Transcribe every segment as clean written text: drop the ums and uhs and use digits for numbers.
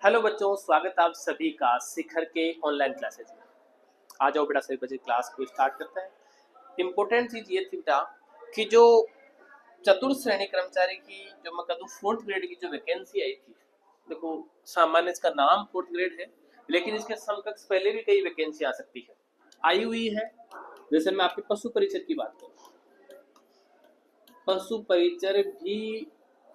Hello बच्चों, स्वागत है आप सभी का शिखर के ऑनलाइन क्लासेज में। आ जाओ बेटा, सभी बच्चे क्लास को स्टार्ट करते हैं। इम्पोर्टेंट चीज ये थी बेटा कि जो चतुर्थ श्रेणी कर्मचारी की जो मैं कहूँ फोर्थ ग्रेड की जो वैकेंसी आई थी, देखो सामान्य इसका नाम फोर्थ ग्रेड है, लेकिन इसके समकक्ष पहले भी कई वैकेंसी आ सकती है, आई हुई है। जैसे मैं आपके पशु परिचर की बात करूँ, पशु परिचर भी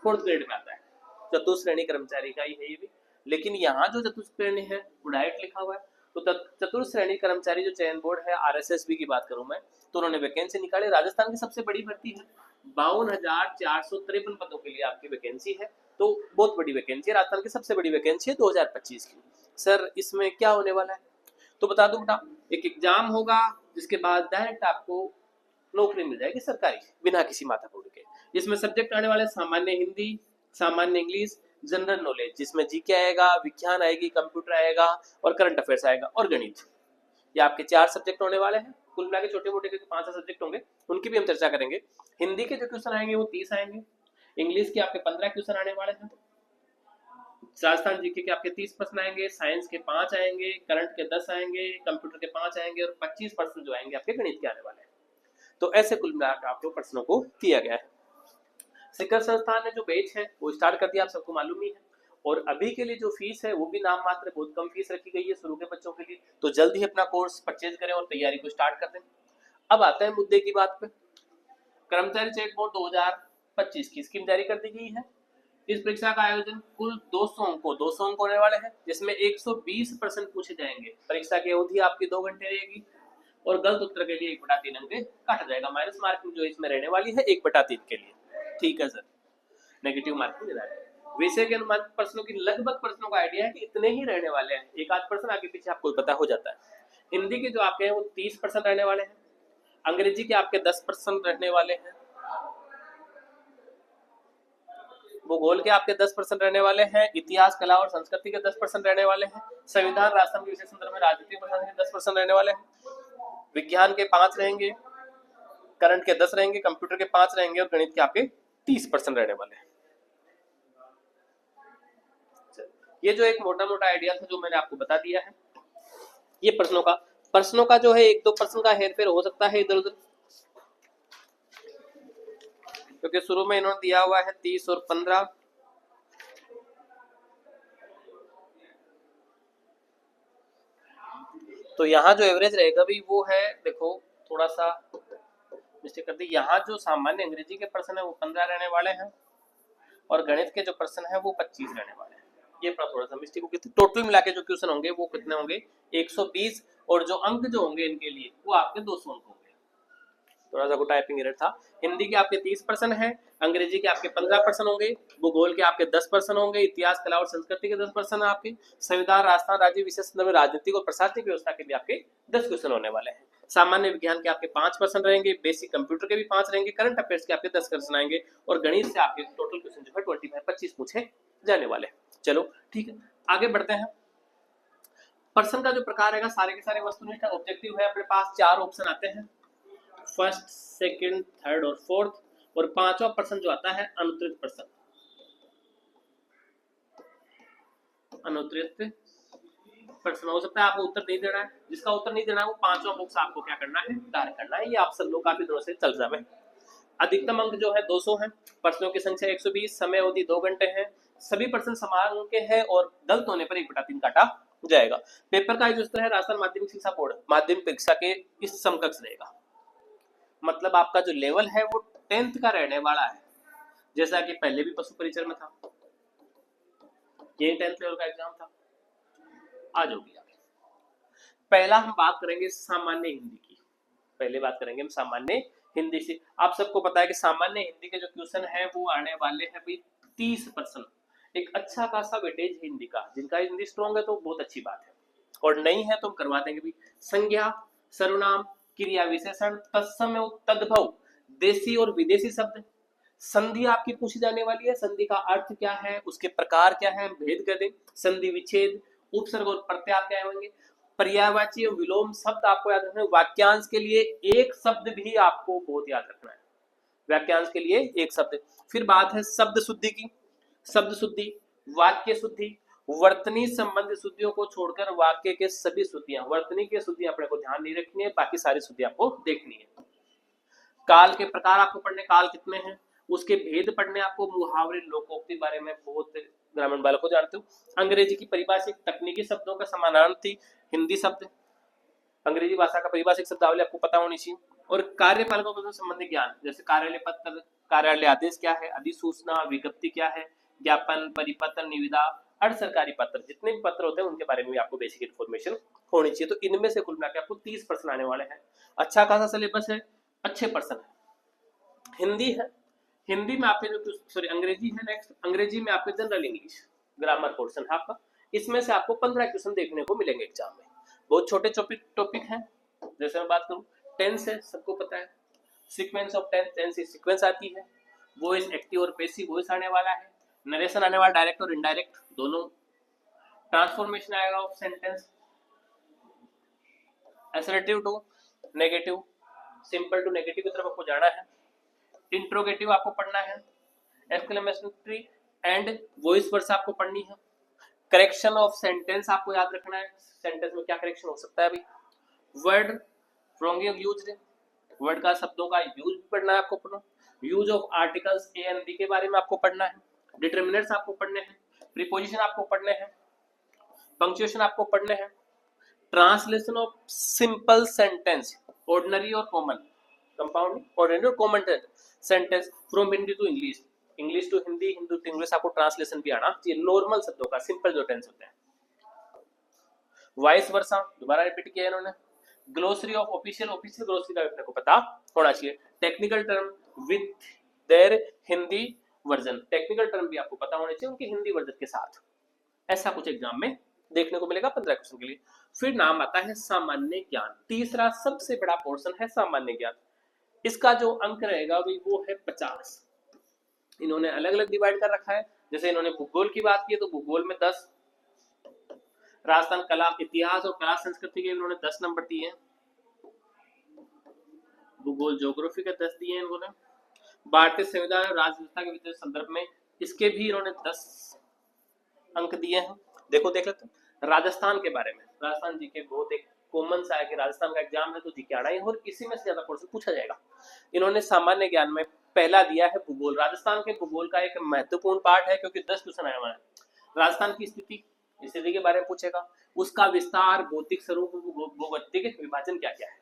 फोर्थ ग्रेड में आता है, चतुर्थ श्रेणी कर्मचारी का ही है ये भी। लेकिन यहाँ जो चतुर्थ श्रेणी है वो डायरेक्ट लिखा हुआ है। तो चतुर्थ श्रेणी कर्मचारी जो चयन बोर्ड है आरएसएसबी की बात करूं मैं, तो उन्होंने वैकेंसी निकाली। राजस्थान की सबसे बड़ी भर्ती है, 52,453 पदों के लिए आपकी वैकेंसी है। तो बहुत बड़ी वैकेंसी है, राजस्थान की सबसे बड़ी वैकेंसी है 2025 की। सर इसमें क्या होने वाला है तो बता दूं बेटा, एक एग्जाम होगा जिसके बाद डायरेक्ट आपको नौकरी मिल जाएगी सरकारी, बिना किसी माथा फोड़ के। इसमें सब्जेक्ट आने वाले सामान्य हिंदी, सामान्य इंग्लिश, जनरल नॉलेज, जिसमें जीके आएगा, विज्ञान आएगी, कंप्यूटर आएगा और करंट अफेयर्स आएगा और गणित। ये आपके 4 सब्जेक्ट होने वाले हैं। कुल मिला के छोटे मोटे 5 सब्जेक्ट होंगे, उनकी भी हम चर्चा करेंगे। हिंदी के जो क्वेश्चन आएंगे वो 30 आएंगे, इंग्लिश के आपके 15 क्वेश्चन आने वाले हैं, राजस्थान जीके के आपके 30 प्रश्न आएंगे, साइंस के 5 आएंगे, करंट के 10 आएंगे, कंप्यूटर के 5 आएंगे और 25 प्रश्न जो आएंगे आपके गणित के आने वाले हैं। तो ऐसे कुल मिलाकर आपको प्रश्नों को दिया गया है। शिखर संस्थान ने जो बैच है वो स्टार्ट कर दिया, आप सबको मालूम ही है। और अभी के लिए जो फीस है वो भी नाम मात्र, बहुत कम फीस रखी गई है शुरू के बच्चों के लिए। तो जल्द ही अपना कोर्स परचेज करें और तैयारी को स्टार्ट कर दें। अब आता है मुद्दे की बात पे। कर्मचारी चयन बोर्ड 2025 की स्कीम जारी कर दी गई है। इस परीक्षा का आयोजन कुल 200 अंक होने वाले हैं, जिसमें 120% पूछे जाएंगे। परीक्षा की अवधि आपकी 2 घंटे रहेगी और गलत उत्तर के लिए 1/3 अंक काटा जाएगा। माइनस मार्किंग जो इसमें रहने वाली है 1/3 के लिए, ठीक है सर, नेगेटिव मार्किंग मिला है। विषय के अनुमानित प्रश्नों की लगभग प्रश्नों का आइडिया है कि इतने ही रहने वाले हैं, एक आध प्रश्न आगे पीछे आपको पता हो जाता है। हिंदी के जो आपके हैं वो 30% रहने वाले हैं, अंग्रेजी के आपके 10% रहने वाले हैं, भूगोल के आपके 10% रहने वाले हैं, इतिहास कला और संस्कृति के 10% रहने वाले हैं, संविधान राष्ट्र के विषय संदर्भ में राजनीतिक प्रशासन के 10% रहने वाले हैं, विज्ञान के 5 रहेंगे, करंट के 10 रहेंगे, कंप्यूटर के 5 रहेंगे और गणित के आपके 30% रहने वाले हैं। ये जो एक मोटा मोटा आइडिया था जो मैंने आपको बता दिया है, ये प्रश्नों का जो है 1-2 प्रश्न का हेरफेर हो सकता है इधर उधर, क्योंकि शुरू में इन्होंने दिया हुआ है 30 और 15। तो यहाँ जो एवरेज रहेगा भी वो है, देखो थोड़ा सा मिस्टेक कर दी, यहाँ जो सामान्य अंग्रेजी के प्रश्न है वो 15 रहने वाले हैं और गणित के जो प्रश्न है वो 25 रहने वाले हैं। ये थोड़ा सा मिस्टेक हो गई थी। टोटल मिला के जो क्वेश्चन होंगे वो कितने होंगे, 120, और जो अंक जो होंगे इनके लिए वो आपके 200 अंक होंगे। थोड़ा सा टाइपिंग एरर था। हिंदी के आपके 30% है, अंग्रेजी के आपके 15% होंगे, भूगोल के आपके 10% होंगे, इतिहास कला और संस्कृति के 10% आपके, संविधान राजस्थान राज्य विशेष राजनीतिक और प्रशासनिक व्यवस्था के लिए आपके 10 क्वेश्चन होने वाले हैं। सामान्य विज्ञान के आपके 5% रहेंगे, बेसिक कंप्यूटर के भी 5 रहेंगे, करंट अफेयर्स के आपके 10 क्वेश्चन आएंगे और गणित से आपके टोटल क्वेश्चन जो है 25 पूछे जाने वाले हैं। चलो ठीक है, आगे बढ़ते हैं। प्रश्न का जो प्रकार है सारे के सारे वस्तुनिष्ठ ऑब्जेक्टिव है। अपने पास 4 ऑप्शन आते हैं, फर्स्ट, सेकंड, थर्ड और फोर्थ, और 5वां प्रश्न जो आता है अनुत्तरित प्रश्न। अनुत्तरित प्रश्न हो सकता है आपको उत्तर नहीं देना है, जिसका उत्तर नहीं देना है वो 5वां बॉक्स आपको क्या करना है, दायर करना है। ये आप सब लोग काफी दिनों से चल रहा है। अधिकतम अंक जो है 200 है, प्रश्नों की संख्या 120, समय अवधि 2 घंटे है, सभी प्रश्न समान अंक के हैं और गलत होने पर 1/3 काटा जाएगा। पेपर का जो स्तर है राजस्थान माध्यमिक शिक्षा बोर्ड माध्यमिक परीक्षा के इस समकक्ष रहेगा, मतलब आपका जो लेवल है वो 10th का रहने वाला है, जैसा कि पहले भी पशु परिचर में था, ये 10th लेवल का एग्जाम था। आ जाओगी आगे। पहला हम बात करेंगे सामान्य हिंदी की, पहले बात करेंगे हम सामान्य हिंदी से। आप सबको पता है कि सामान्य हिंदी के जो क्वेश्चन है वो आने वाले हैं भाई 30%। एक अच्छा खासा वेटेज है हिंदी का, जिनका हिंदी स्ट्रॉन्ग है तो बहुत अच्छी बात है, और नहीं है तो हम करवा देंगे भी। संज्ञा, सर्वनाम, क्रिया विशेषण, तत्सम, तद्भव, देसी और विदेशी शब्द, संधि आपकी पूछी जाने वाली है, संधि का अर्थ क्या है, उसके प्रकार क्या है, भेद कर दें, संधि विच्छेद, उपसर्ग और प्रत्यय क्या होंगे, पर्यायवाची और विलोम शब्द आपको याद रखना है। वाक्यांश के लिए एक शब्द भी आपको बहुत याद रखना है, वाक्यांश के लिए एक शब्द। फिर बात है शब्द शुद्धि की, शब्द शुद्धि, वाक्य शुद्धि, वर्तनी संबंधी शुद्धियों को छोड़कर वाक्य के सभी शुद्धियां, वर्तनी की शुद्धियां अपने को ध्यान नहीं रखनी है, बाकी सारी शुद्धियां आपको देखनी है। काल के प्रकार आपको पढ़ने, काल कितने हैं, उसके भेद पढ़ने आपको, मुहावरे लोकोक्ति बारे में बहुत ग्रामीण बालक को जानते हो। अंग्रेजी की परिभाषिक तकनीकी शब्दों का समानार्थी हिंदी शब्द, अंग्रेजी भाषा का परिभाषिक शब्दावली आपको पता होनी चाहिए। और कार्यपालकों से संबंधित ज्ञान, जैसे कार्यालय पत्र, कार्यालय आदेश क्या है, अधिसूचना, विज्ञप्ति क्या है, ज्ञापन, परिपत्र, निविदा, अर्ध सरकारी पत्र, जितने भी पत्र होते हैं उनके बारे में भी आपको बेसिक इन्फॉर्मेशन होनी चाहिए। तो इनमें से कुल मिलाकर आपको 30 प्रश्न आने वाले हैं। अच्छा खासा सिलेबस है, अच्छे प्रश्न है। हिंदी है, हिंदी में आपके जो, सॉरी अंग्रेजी है नेक्स्ट, अंग्रेजी में आपके जनरल इंग्लिश ग्रामर पोर्शन है आपका, इसमें से आपको 15 क्वेश्चन देखने को मिलेंगे एग्जाम में। बहुत छोटे टॉपिक हैं, जैसे मैं बात करूं टेंस है, सबको पता है, सीक्वेंस ऑफ टेंस, टेंस की सीक्वेंस आती है, वॉइस एक्टिव और पैसिव वॉइस आने वाला है, नरेशन आने वाला, डायरेक्ट और इनडायरेक्ट दोनों, ट्रांसफॉर्मेशन आएगा of sentence, assertive to negative, simple to negative की तरफ आपको जाना है, इंट्रोगेटिव आपको पढ़ना है, एक्सक्लेमेशनरी एंड वॉइस वर्ड्स आपको पढ़नी है, करेक्शन ऑफ सेंटेंस आपको याद रखना है, सेंटेंस में क्या करेक्शन हो सकता है अभी, वर्ड रॉन्ग यूज्ड, वर्ड का शब्दों का यूज भी पढ़ना है आपको पढ़ना, use of articles A and B के बारे में आपको पढ़ना है, डिटरमिनर्स आपको पढ़ने हैं, प्रीपोजिशन आपको पढ़ने हैं, पंक्चुएशन आपको पढ़ने हैं, translation of simple sentence, ordinary और कॉमन, कंपाउंड, ऑर्डिनरी और common sentence from Hindi to English, English to Hindi, Hindi to English, आपको ट्रांसलेशन भी आना चाहिए नॉर्मल शब्दों का, सिंपल जो टेंस होते हैं। वाइस वर्सा दोबारा रिपीट किया इन्होंने, glossary of official, official glossary का अपने को पता होना चाहिए, technical term with their Hindi version, technical term भी आपको पता होने चाहिए उनके हिंदी वर्जन के साथ। ऐसा कुछ एग्जाम में देखने को मिलेगा 15 क्वेश्चन के लिए। फिर नाम आता है सामान्य ज्ञान, तीसरा सबसे बड़ा पोर्शन है सामान्य ज्ञान। इसका जो अंक रहेगा वो है 50। इन्होंने अलग अलग डिवाइड कर रखा है, जैसे इन्होंने भूगोल की बात की है तो भूगोल में 10, राजस्थान कला, इतिहास और कला संस्कृति के इन्होंने 10 नंबर दिए हैं, भूगोल ज्योग्राफी के 10 दिए हैं इन्होंने, भारतीय संविधान और राज्य व्यवस्था के विषय संदर्भ में इसके भी इन्होंने 10 अंक दिए हैं। देखो देख लेते हैं राजस्थान के बारे में, राजस्थान जी के बहुत एक कॉमन सा है कि राजस्थान का एग्जाम है तो जी के आना है और इसी में से ज्यादा क्वेश्चन पूछा जाएगा। इन्होंने सामान्य ज्ञान में पहला दिया है भूगोल, राजस्थान के भूगोल का एक महत्वपूर्ण पार्ट है क्योंकि 10 क्वेश्चन आने वाले हैं। राजस्थान की स्थिति के बारे में पूछेगा, उसका विस्तार, भौतिक स्वरूप, भूगोलिक विभाजन क्या क्या है,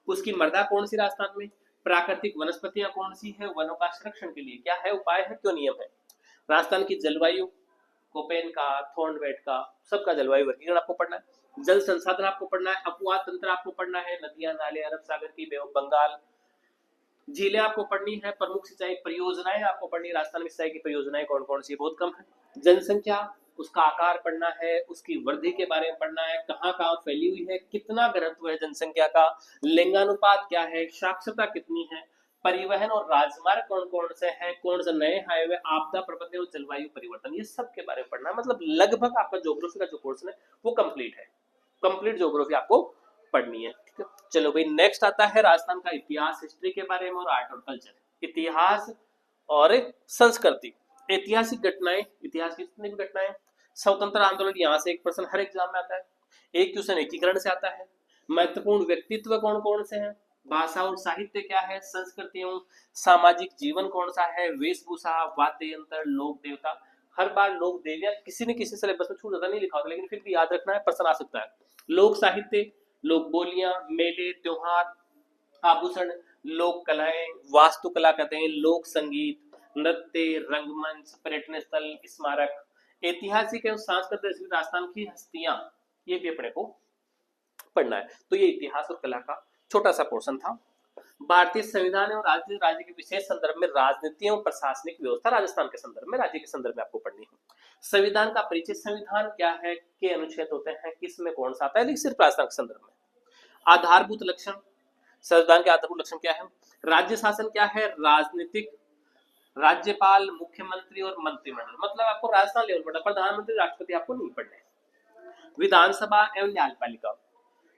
उसकी मृदा कौन सी राजस्थान में, प्राकृतिक वनस्पतियां कौन सी है, वनों का संरक्षण के लिए क्या है उपाय है, क्यों नियम है, राजस्थान की जलवायु, कोपेन का, थॉर्नवेट का, सबका जलवायु वर्गीकरण आपको पढ़ना है, जल संसाधन आपको पढ़ना है, अपवाह तंत्र आपको पढ़ना है, नदियां नाले, अरब सागर की बे ऑफ बंगाल, झीलें आपको पढ़नी है, प्रमुख सिंचाई परियोजनाएं आपको पढ़नी है, राजस्थान में सिंचाई की परियोजनाएं कौन कौन सी बहुत कम है, जनसंख्या, उसका आकार पढ़ना है, उसकी वृद्धि के बारे में पढ़ना है, कहाँ कहाँ फैली हुई है, कितना घनत्व है जनसंख्या का, लिंगानुपात क्या है, साक्षरता कितनी है, परिवहन और राजमार्ग कौन कौन से हैं, कौन से नए हाईवे, आपदा प्रबंधन और जलवायु परिवर्तन, ये सब के बारे में पढ़ना है। मतलब लगभग आपका ज्योग्राफी का जो पोर्शन है वो कंप्लीट है, कंप्लीट ज्योग्राफी आपको पढ़नी है। ठीक है, चलो भाई नेक्स्ट आता है राजस्थान का इतिहास, हिस्ट्री के बारे में और आर्ट और कल्चर। इतिहास और संस्कृति, ऐतिहासिक घटनाएं, इतिहास की जितनी भी घटनाएं, स्वतंत्र आंदोलन, यहाँ से एक प्रश्न हर एग्जाम में आता है, एक क्वेश्चन एकीकरण से आता है, महत्वपूर्ण व्यक्तित्व कौन कौन से हैं, भाषा और साहित्य क्या है, संस्कृति एवं सामाजिक जीवन कौन सा है, वेशभूषा, वाद्य यंत्र, लोक देवता, हर बार लोक देवियां किसी न किसी सिलेबस में छूट जाता नहीं लिखा होता, लेकिन फिर भी याद रखना है, प्रश्न आ सकता है। लोक साहित्य, लोक बोलियां, मेले त्योहार, आभूषण, लोक कलाएं, वास्तुकला कहते हैं, लोक संगीत, नृत्य, रंगमंच, पर्यटन स्थल, स्मारक, ऐतिहासिक एवं सांस्कृतिक राजस्थान की हस्तियां, ये भी अपने को पढ़ना है। तो ये इतिहास और कला का छोटा सा पोर्शन था। भारतीय संविधान और राज्य के विशेष संदर्भ में राजनीति एवं प्रशासनिक व्यवस्था, राजस्थान के संदर्भ में, राज्य के संदर्भ में आपको पढ़नी है। संविधान का परिचय, संविधान क्या है, के अनुच्छेद होते हैं, किस में कौन सा आता है, लेकिन सिर्फ राजस्थान के संदर्भ में। आधारभूत लक्षण, संविधान के आधारभूत लक्षण क्या है, राज्य शासन क्या है, राजनीतिक, राज्यपाल, मुख्यमंत्री और मंत्रिमंडल, मतलब आपको राजस्थान लेवल पढ़ना, प्रधानमंत्री राष्ट्रपति आपको नहीं पढ़ने। विधानसभा एवं न्यायपालिका,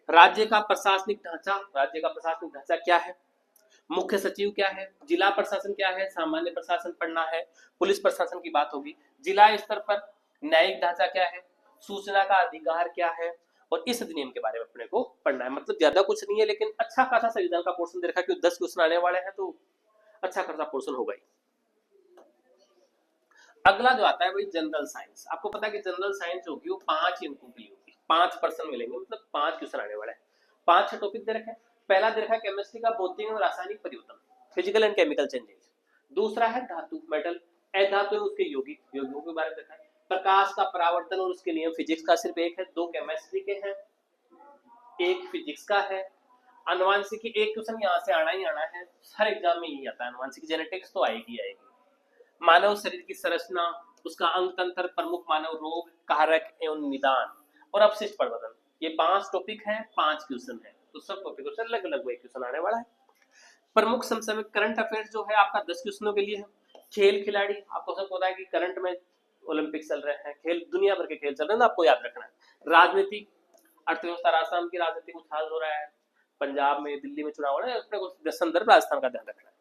राज्य का प्रशासनिक ढांचा, राज्य का प्रशासनिक ढांचा क्या है, मुख्य सचिव क्या है, जिला प्रशासन क्या है, सामान्य प्रशासन पढ़ना है, पुलिस प्रशासन की बात होगी, जिला स्तर पर न्यायिक ढांचा क्या है, सूचना का अधिकार क्या है, और इस अधिनियम के बारे में अपने को पढ़ना है। मतलब ज्यादा कुछ नहीं है, लेकिन अच्छा खासा संविधान का पोर्शन दे रखा है, क्योंकि 10 क्वेश्चन आने वाले हैं, तो अच्छा खासा पोर्शन होगा ही। अगला जो आता है वही जनरल साइंस। आपको पता है कि जनरल साइंस होगी वो 5 अंकों की होगी, 5% मिलेंगे, मतलब 5 क्वेश्चन आने वाले हैं। 5 टॉपिक दे रखे हैं। पहला दे रखा है केमिस्ट्री का भौतिक और रासायनिक परिवर्तन, फिजिकल एंड केमिकल चेंजेस। दूसरा है धातु मेटल, अधातु और उसके यौगिक, यौगिकों के बारे में देखा है। प्रकाश का परावर्तन और उसके नियम, फिजिक्स का सिर्फ एक है, 2 केमिस्ट्री के हैं, 1 फिजिक्स का है। अनुवांशिकी एक क्वेश्चन यहाँ से आना ही आना है, हर एग्जाम में यही आता है, अनुवांशिकी जेनेटिक्स तो आएगी आएगी। मानव शरीर की संरचना, उसका अंग तंत्र, प्रमुख मानव रोग, कारक एवं निदान, और अपशिष्ट प्रवर्धन। ये 5 टॉपिक हैं, 5 क्वेश्चन है, तो सब टॉपिकों से अलग अलग एक क्वेश्चन आने वाला है। प्रमुख समसामयिक करंट अफेयर्स जो है आपका 10 क्वेश्चनों के लिए है। खेल खिलाड़ी, आपको सब पता है कि करंट में ओलंपिक चल रहे हैं, खेल दुनिया भर के खेल चल रहे हैं, आपको याद रखना है। राजनीति, अर्थव्यवस्था, राजस्थान की राजनीति उछाल हो रहा है, पंजाब में, दिल्ली में चुनाव हो रहा है, अपने को संदर्भ राजस्थान का ध्यान रखना है।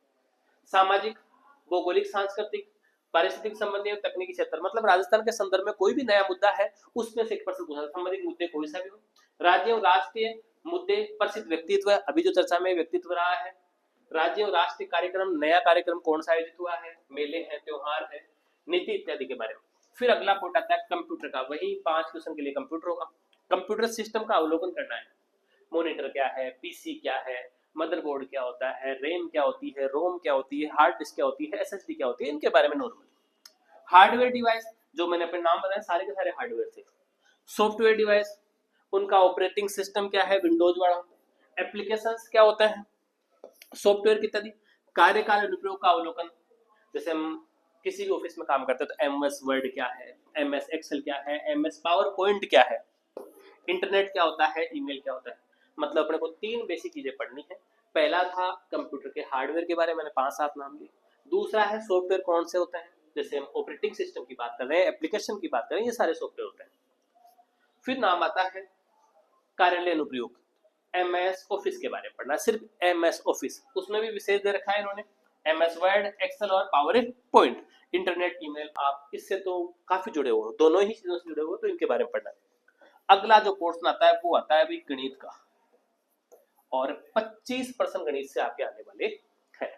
सामाजिक, भौगोलिक, सांस्कृतिक, पारिस्थितिक संबंधी और तकनीकी क्षेत्र, मतलब राजस्थान के संदर्भ में कोई भी नया मुद्दा है उसमें से 1% पूछा, संबंधित मुद्दे कोई सा भी हो। राज्य और राष्ट्रीय मुद्दे, प्रसिद्ध व्यक्तित्व, अभी जो चर्चा में व्यक्तित्व रहा है। राज्य और राष्ट्रीय कार्यक्रम, नया कार्यक्रम कौन सा आयोजित हुआ है, मेले हैं, त्योहार है, नीति इत्यादि के बारे में। फिर अगला पॉइंट आता है कंप्यूटर का, वही 5 क्वेश्चन के लिए कंप्यूटर होगा। कंप्यूटर सिस्टम का अवलोकन करना है, मॉनिटर क्या है, पीसी क्या है, मदरबोर्ड क्या होता है, रैम क्या होती है, रोम क्या होती है, हार्ड डिस्क क्या होती है, एसएसडी क्या होती है, इनके बारे में नॉर्मल। हार्डवेयर डिवाइस, जो मैंने अपने नाम बताए सारे के सारे हार्डवेयर थे। सॉफ्टवेयर डिवाइस, उनका ऑपरेटिंग सिस्टम क्या है, विंडोज वाला। एप्लीकेशंस क्या होता है, सॉफ्टवेयर की इत्यादि। कार्यकाल अनुप्रयोग का अवलोकन, जैसे हम किसी भी ऑफिस में काम करते हैं तो एमएस वर्ड क्या है, एमएस एक्सेल क्या है, एमएस पावर पॉइंट क्या है, इंटरनेट क्या होता है, ईमेल क्या होता है। मतलब अपने को 3 बेसिक चीजें पढ़नी है। पहला था कंप्यूटर के हार्डवेयर के बारे में, मैंने 5-7 नाम लिए। दूसरा है सॉफ्टवेयर कौन से होते हैं, जैसे हम ऑपरेटिंग सिस्टम की बात कर रहे हैं, एप्लीकेशन की बात कर रहे हैं, ये सारे सॉफ्टवेयर होते हैं। फिर नाम आता है कार्यालय अनुप्रयोग, एमएस ऑफिस के बारे में पढ़ना, सिर्फ एमएस ऑफिस, उसमें भी विशेष दे रखा है इन्होंने, एमएस वर्ड, एक्सेल और पावर पॉइंट। इंटरनेट, ईमेल, आप इससे तो काफी जुड़े हो, दोनों ही चीजों से जुड़े हो, तो इनके बारे में पढ़ना है। अगला जो पोर्शन आता है वो आता है अभी गणित का, और 25% गणित से आपके आने वाले हैं।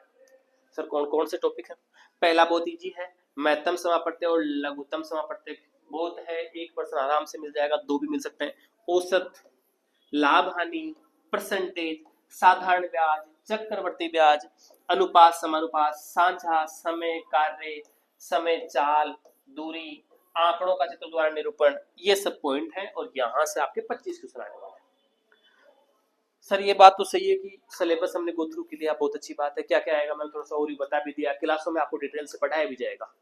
सर कौन कौन से टॉपिक है, पहला बहुत इजी है, महत्तम समापत्ति और लघुत्तम समापत्ति बहुत है, 1% आराम से मिल जाएगा, 2 भी मिल सकते हैं। औसत, लाभ हानि, परसेंटेज, साधारण ब्याज, चक्रवर्ती ब्याज, अनुपात, समानुपात, साझा, समय, कार्य, समय, चाल, दूरी, आंकड़ों का चित्र द्वारा निरूपण, ये सब पॉइंट है, और यहां से आपके 25 क्वेश्चन आने वाले हैं। सर ये बात तो सही है कि सिलेबस हमने गो थ्रू के लिए, बहुत अच्छी बात है, क्या क्या आएगा मैंने थोड़ा सा और ही बता भी दिया, क्लासों में आपको डिटेल से पढ़ाया भी जाएगा।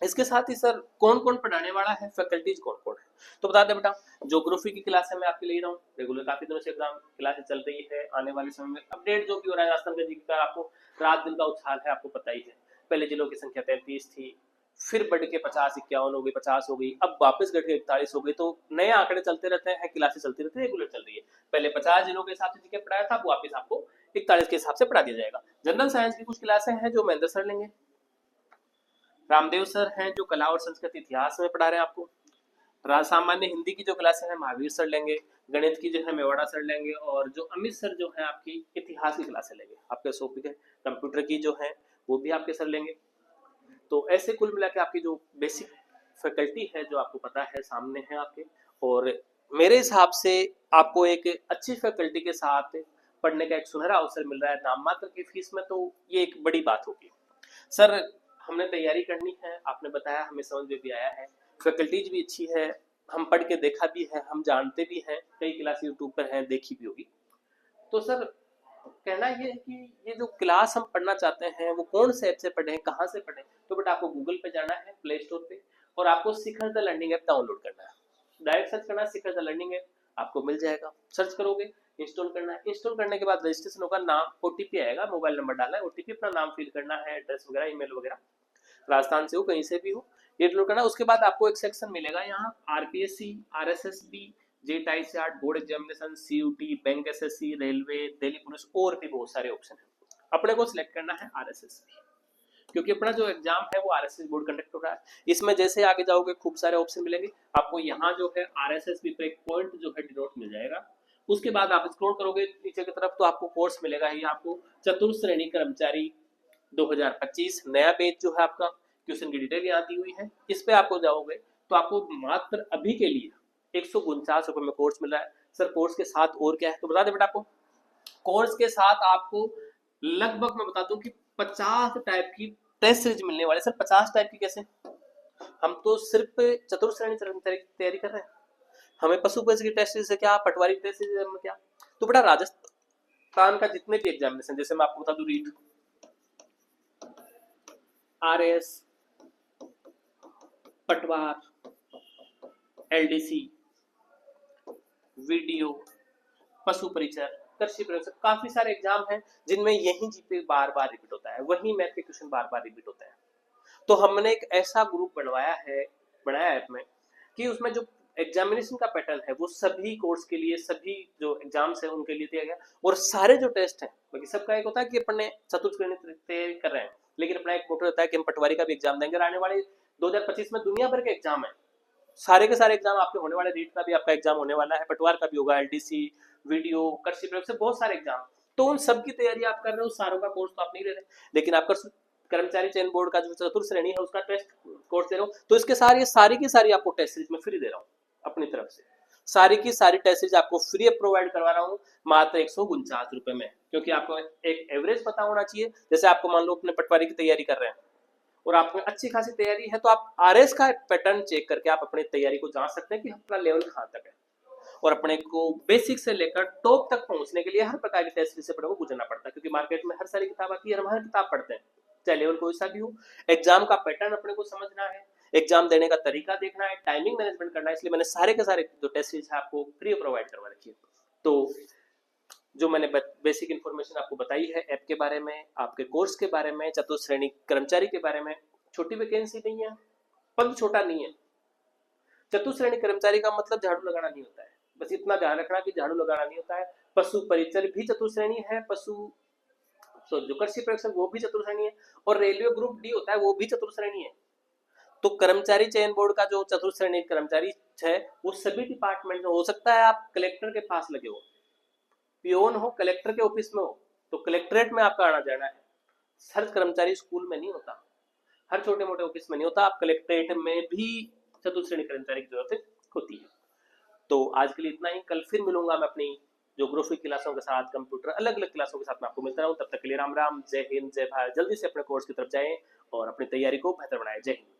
इसके साथ ही सर कौन कौन पढ़ाने वाला है, फैकल्टीज कौन कौन है, तो बता दें बेटा। ज्योग्राफी की क्लास है मैं आपके ले रहा हूँ रेगुलर, काफी दिनों से एग्जाम क्लासेस चल रही है, आने वाले समय में अपडेट जो भी हो रहा है राजस्थान का जी का, आपको रात दिन का उछाल है, आपको पता ही है। पहले जिलों की संख्या 33 थी, फिर बढ़ के 50-51 हो गई, 50 हो गई, अब वापस घट के 41 हो गई, तो नए आंकड़े चलते रहते हैं, क्लासेस चलती रहती है, रेगुलर चल रही है। पहले 50 जिलों के हिसाब से जीके पढ़ाया था, वापस आपको 41 के हिसाब से पढ़ा दिया जाएगा। जनरल साइंस की कुछ क्लासें हैं जो महेंद्र सर लेंगे, रामदेव सर हैं जो कला और संस्कृति इतिहास में पढ़ा रहे हैं आपको, सामान्य हिंदी की जो क्लासें हैं महावीर सर लेंगे, गणित की जो है मेवाड़ा सर लेंगे, और जो अमित सर जो है आपकी इतिहास की क्लासें लेंगे आपके सोफी है। कंप्यूटर की जो है वो भी आपके सर लेंगे। तो ऐसे कुल मिला के आपकी जो बेसिक फैकल्टी है जो आपको पता है सामने है आपके, और मेरे हिसाब से आपको एक अच्छी फैकल्टी के साथ पढ़ने का एक सुनहरा अवसर मिल रहा है नाम मात्र की फीस में, तो ये एक बड़ी बात होगी। सर हमने तैयारी करनी है, आपने बताया, हमें समझ में भी आया है, फैकल्टीज भी अच्छी है, हम पढ़ के देखा भी है, हम जानते भी हैं, कई क्लास यूट्यूब पर हैं, देखी भी होगी। तो सर कहना ये है कि ये जो क्लास हम पढ़ना चाहते हैं वो कौन से ऐप से पढ़ें, कहाँ से पढ़ें, तो बेटा आपको गूगल पे जाना है, प्ले स्टोर पे, और आपको शिखर द लर्निंग ऐप डाउनलोड करना है। डायरेक्ट सर्च करना है शिखर द लर्निंग ऐप, आपको मिल जाएगा, सर्च करोगे, इंस्टॉल करना है, इंस्टॉल करने के बाद रजिस्ट्रेशन होगा, नाम, ओटीपी आएगा, मोबाइल नंबर डालना है, ओटीपी, अपना नाम फिल करना है, एड्रेस वगैरह, ईमेल वगैरह, राजस्थान से हो कहीं से भी हो, ये डाउनलोड करना। उसके बाद आपको एक सेक्शन मिलेगा यहाँ RPSC, RSSB, JET ICR, board examination, CUET, bank SSC, railway, Delhi police, और भी बहुत सारे ऑप्शन है, अपने को सिलेक्ट करना है आरएसएसबी, क्योंकि अपना जो एग्जाम है वो आरएसएस बोर्ड कंडक्ट हो रहा है। इसमें जैसे आगे जाओगे खूब सारे ऑप्शन मिलेंगे आपको। यहाँ जो है आरएसएस भी पे एक पॉइंट जो है डिनोट मिल जाएगा। उसके बाद आप स्क्रॉल करोगे नीचे की तरफ तो आपको कोर्स मिलेगा ही, आपको चतुर्थ श्रेणी कर्मचारी 2025 नया पेज जो है आपका, क्वेश्चन की डिटेल यहाँ दी हुई है। इस पे आपको जाओगे तो आपको मात्र अभी के लिए 149 रुपए में कोर्स मिल रहा है। सर कोर्स के साथ और क्या है, तो बता दे बेटा आपको। कोर्स के साथ आपको लगभग मैं बता दूं कि 50 टाइप की टेस्ट सीरीज मिलने वाले। सर 50 टाइप की कैसे, हम तो सिर्फ चतुर्थ श्रेणी कर्मचारी की तैयारी कर रहे हैं, हमें पशु पक्षी की टेस्ट सीरीज से क्या, पटवारी टेस्ट सीरीज में क्या। तो बेटा राजस्थान का जितने भी एग्जामिनेशन, जैसे मैं आपको बता दूं रीट, आरएस, पटवार, एलडीसी, वीडियो, पशु परिचर, कृषि परिचर, काफी सारे एग्जाम हैं जिनमें यही जीपी बार बार रिपीट होता है, वही मैथ के क्वेश्चन बार बार रिपीट होता है। तो हमने एक ऐसा ग्रुप बनाया है इसमें कि उसमें जो एग्जामिनेशन का पैटर्न है वो सभी कोर्स के लिए, सभी जो एग्जाम्स है उनके लिए दिया गया। और सारे जो टेस्ट हैं, बाकी सबका एक होता है कि अपने चतुर्थ श्रेणी तैयारी कर रहे हैं, लेकिन अपना एक मोटो होता है कि हम पटवारी का भी एग्जाम देंगे। आने वाले 2025 में दुनिया भर के एग्जाम है, सारे के सारे एग्जाम आपके होने वाले, रीट का भी आपका एग्जाम होने वाला है, पटवार का भी होगा, एलडीसी, वीडियो, कृषि प्रयोग से बहुत सारे एग्जाम। तो उन सब की तैयारी आप कर रहे हो, सारों का कोर्स तो आप नहीं ले रहे, लेकिन आप कर्मचारी चयन बोर्ड का जो चतुर्थ श्रेणी है उसका टेस्ट कोर्स दे रहा हूँ, तो इसके सारी की सारी आपको टेस्ट सीरीज में फ्री दे रहा हूँ अपनी तरफ से। सारी की सारी टेस्ट सीरीज आपको फ्री प्रोवाइड करवा रहा हूँ मात्र 149 रुपए में, क्योंकि आपको एक एवरेज पता होना चाहिए। जैसे आपको मान लो अपने पटवारी की तैयारी कर रहे हैं और आप में अच्छी खासी तैयारी है, तो आप आरएस का पैटर्न चेक करके आप अपनी तैयारी को जान सकते हैं कि अपना लेवल कहाँ तक है। और अपने को बेसिक से लेकर टॉप तक पहुंचने के लिए हर प्रकार की टेस्ट से अपने को गुजरना पड़ता है, क्योंकि मार्केट में हर सारी किताब आती है, हम हर किताब पढ़ते हैं, चाहे लेवल कोई सा भी हो। एग्जाम का पैटर्न अपने को समझना है, एग्जाम देने का तरीका देखना है, टाइमिंग मैनेजमेंट करना है, इसलिए मैंने सारे के सारे जो टेस्ट सीरीज है आपको फ्री प्रोवाइड करवा रखी है। तो जो मैंने बेसिक इन्फॉर्मेशन आपको बताई है ऐप के बारे में, आपके कोर्स के बारे में, चतुर्थ श्रेणी कर्मचारी के बारे में, छोटी वैकेंसी नहीं है, पद छोटा नहीं है। चतुर्थ श्रेणी कर्मचारी का मतलब झाड़ू लगाना नहीं होता है, बस इतना ध्यान रखना कि झाड़ू लगाना नहीं होता है। पशु परिचर भी चतुर्थ श्रेणी है, जो कृषि परीक्षक वो भी चतुर्थ श्रेणी है, और रेलवे ग्रुप डी होता है वो भी चतुर्थ श्रेणी है। तो कर्मचारी चयन बोर्ड का जो चतुर्थ श्रेणी कर्मचारी है वो सभी डिपार्टमेंट में हो सकता है। आप कलेक्टर के पास लगे हो, पियोन हो, कलेक्टर के ऑफिस में हो, तो कलेक्ट्रेट में आपका आना जाना है। हर कर्मचारी स्कूल में नहीं होता, हर छोटे मोटे ऑफिस में नहीं होता, आप कलेक्ट्रेट में भी चतुर्थ श्रेणी कर्मचारी की जरूरत होती है। तो आज के लिए इतना ही, कल फिर मिलूंगा मैं अपनी ज्योग्राफी क्लासों के साथ, कंप्यूटर अलग अलग क्लासों के साथ मैं आपको मिलता रहूं। तब तक के लिए राम राम, जय हिंद, जय भारत। जल्दी से अपने कोर्स की तरफ जाएं और अपनी तैयारी को बेहतर बनाएं। जय हिंद।